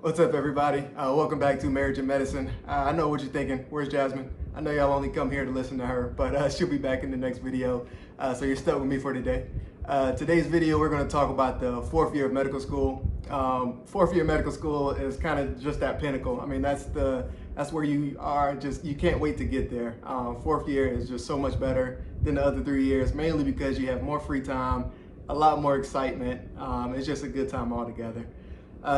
What's up, everybody? Welcome back to Marriage and Medicine. I know what you're thinking. Where's Jasmine? I know y'all only come here to listen to her, but she'll be back in the next video. So you're stuck with me for today. Today's video, we're going to talk about the fourth year of medical school. Fourth year of medical school is kind of just that pinnacle. I mean, that's where you are. Just you can't wait to get there. Fourth year is just so much better than the other 3 years, mainly because you have more free time, a lot more excitement. It's just a good time altogether.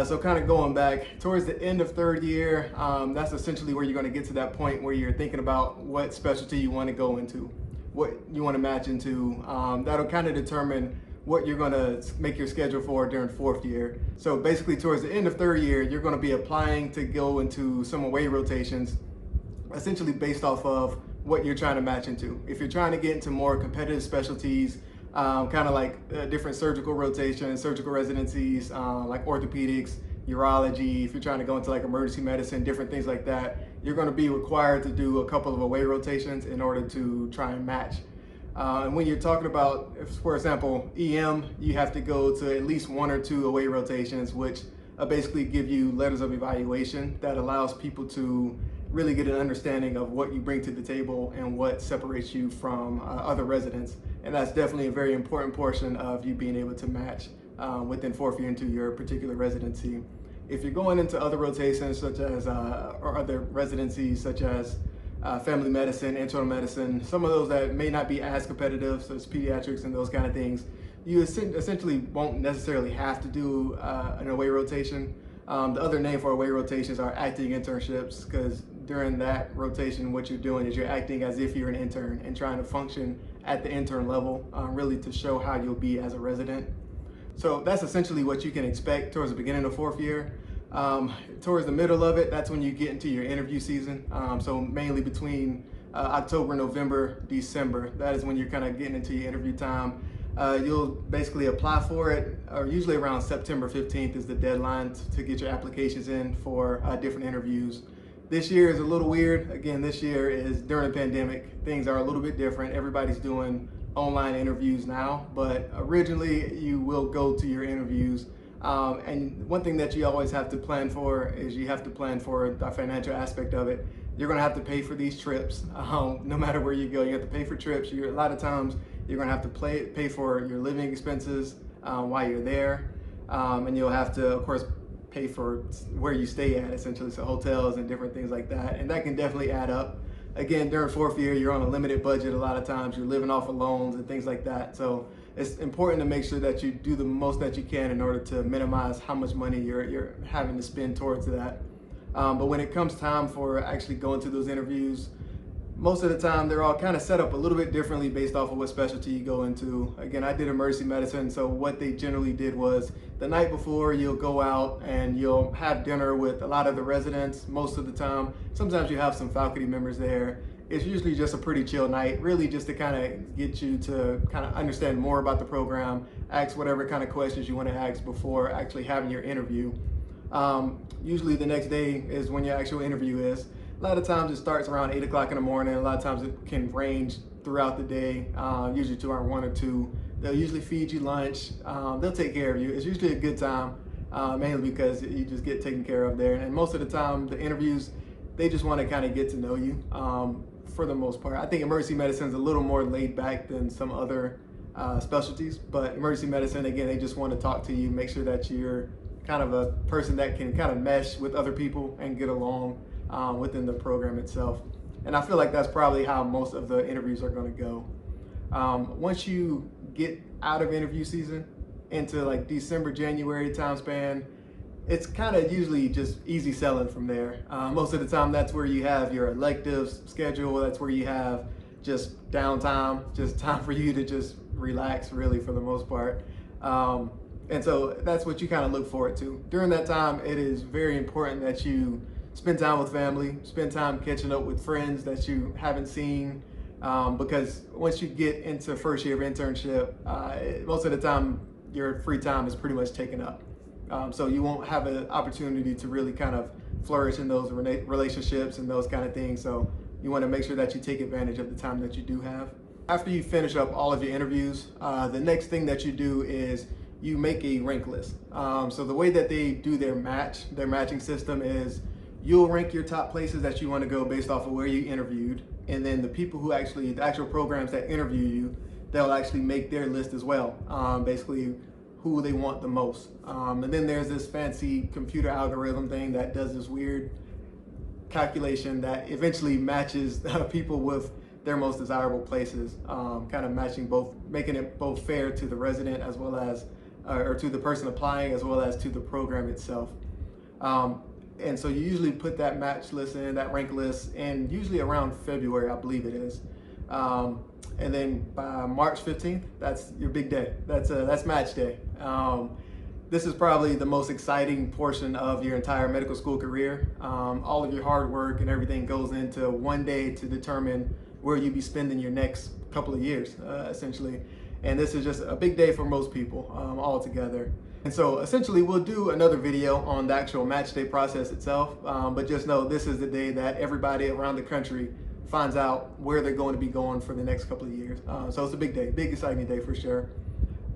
So kind of going back towards the end of third year, that's essentially where you're going to get to that point where you're thinking about what specialty you want to go into, what you want to match into. That'll kind of determine what you're going to make your schedule for during fourth year. So basically towards the end of third year, you're going to be applying to go into some away rotations, essentially based off of what you're trying to match into. If you're trying to get into more competitive specialties, kind of like different surgical rotations, surgical residencies, like orthopedics, urology. If you're trying to go into like emergency medicine, different things like that, you're going to be required to do a couple of away rotations in order to try and match. And when you're talking about, for example, EM, you have to go to at least 1 or 2 away rotations, which basically give you letters of evaluation that allows people to really get an understanding of what you bring to the table and what separates you from other residents. And that's definitely a very important portion of you being able to match within fourth year into your particular residency. If you're going into other rotations such as, or other residencies such as family medicine, internal medicine, some of those that may not be as competitive, such as pediatrics and those kind of things, you essentially won't necessarily have to do an away rotation. The other name for away rotations are acting internships, because during that rotation, what you're doing is you're acting as if you're an intern and trying to function at the intern level, really to show how you'll be as a resident. So that's essentially what you can expect towards the beginning of fourth year. Towards the middle of it, that's when you get into your interview season. So mainly between October, November, December, that is when you're kind of getting into your interview time. You'll basically apply for it, or usually around September 15th is the deadline to get your applications in for different interviews. This year is a little weird. Again, this year is during a pandemic. Things are a little bit different. Everybody's doing online interviews now, but originally you will go to your interviews. And one thing that you always have to plan for is you have to plan for the financial aspect of it. You're gonna have to pay for these trips. No matter where you go, you have to pay for trips. A lot of times you're gonna have to pay for your living expenses while you're there. And you'll have to, of course, pay for where you stay at, essentially, so hotels and different things like that. And that can definitely add up. Again, during fourth year, you're on a limited budget. A lot of times you're living off of loans and things like that. So it's important to make sure that you do the most that you can in order to minimize how much money you're having to spend towards that. But when it comes time for actually going to those interviews, most of the time they're all kind of set up a little bit differently based off of what specialty you go into. Again, I did emergency medicine, so what they generally did was the night before you'll go out and you'll have dinner with a lot of the residents most of the time. Sometimes you have some faculty members there. It's usually just a pretty chill night, really just to kind of get you to kind of understand more about the program, ask whatever kind of questions you want to ask before actually having your interview. Usually the next day is when your actual interview is. A lot of times it starts around 8 o'clock in the morning. A lot of times it can range throughout the day, usually to around 1 or 2. They'll usually feed you lunch. They'll take care of you. It's usually a good time, mainly because you just get taken care of there. And most of the time, the interviews, they just want to kind of get to know you for the most part. I think emergency medicine is a little more laid back than some other specialties, but emergency medicine, again, they just want to talk to you, make sure that you're kind of a person that can kind of mesh with other people and get along within the program itself. And I feel like that's probably how most of the interviews are going to go. Once you get out of interview season into like December, January time span, it's kind of usually just easy selling from there. Most of the time that's where you have your electives schedule, that's where you have just downtime, just time for you to just relax, really, for the most part. And so that's what you kind of look forward to. During that time, it is very important that you spend time with family, spend time catching up with friends that you haven't seen, because once you get into first year of internship, most of the time your free time is pretty much taken up. So you won't have an opportunity to really kind of flourish in those relationships and those kind of things. So you want to make sure that you take advantage of the time that you do have. After you finish up all of your interviews, the next thing that you do is you make a rank list. So the way that they do their matching system is you'll rank your top places that you want to go based off of where you interviewed, and then the people who actually, the actual programs that interview you, they'll actually make their list as well, basically who they want the most. And then there's this fancy computer algorithm thing that does this weird calculation that eventually matches people with their most desirable places, kind of matching both, making it both fair to the resident as well as, or to the person applying as well as to the program itself. And so you usually put that match list in, that rank list, and usually around February, I believe it is. And then by March 15th, that's your big day. That's match day. This is probably the most exciting portion of your entire medical school career. All of your hard work and everything goes into one day to determine where you'll be spending your next couple of years, essentially. And this is just a big day for most people all together. And so essentially we'll do another video on the actual match day process itself, but just know this is the day that everybody around the country finds out where they're going to be going for the next couple of years. So it's a big day, big exciting day for sure.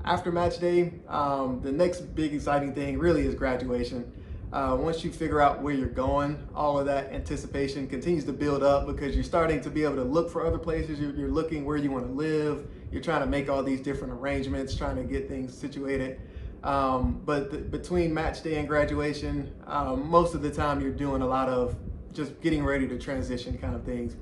After match day, the next big exciting thing really is graduation. Once you figure out where you're going, all of that anticipation continues to build up because you're starting to be able to look for other places. You're looking where you want to live. You're trying to make all these different arrangements, trying to get things situated. But between match day and graduation, most of the time you're doing a lot of just getting ready to transition kind of things.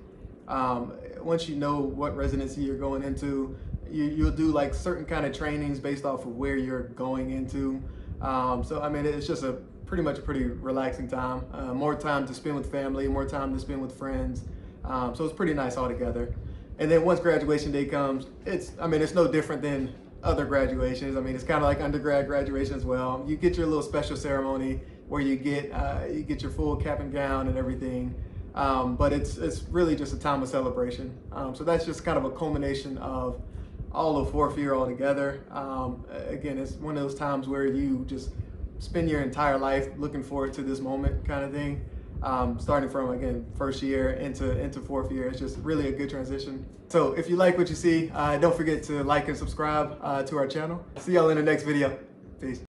Once you know what residency you're going into, you'll do like certain kind of trainings based off of where you're going into. So I mean, it's just pretty much a pretty relaxing time. More time to spend with family, more time to spend with friends. So it's pretty nice altogether. And then once graduation day comes, it's no different than other graduations. I mean, it's kind of like undergrad graduation as well. You get your little special ceremony where you get your full cap and gown and everything. But it's really just a time of celebration. So that's just kind of a culmination of all of fourth year all together. Again, it's one of those times where you just spend your entire life looking forward to this moment kind of thing. Starting from, again, first year into fourth year. It's just really a good transition. So if you like what you see, don't forget to like and subscribe to our channel. See y'all in the next video. Peace.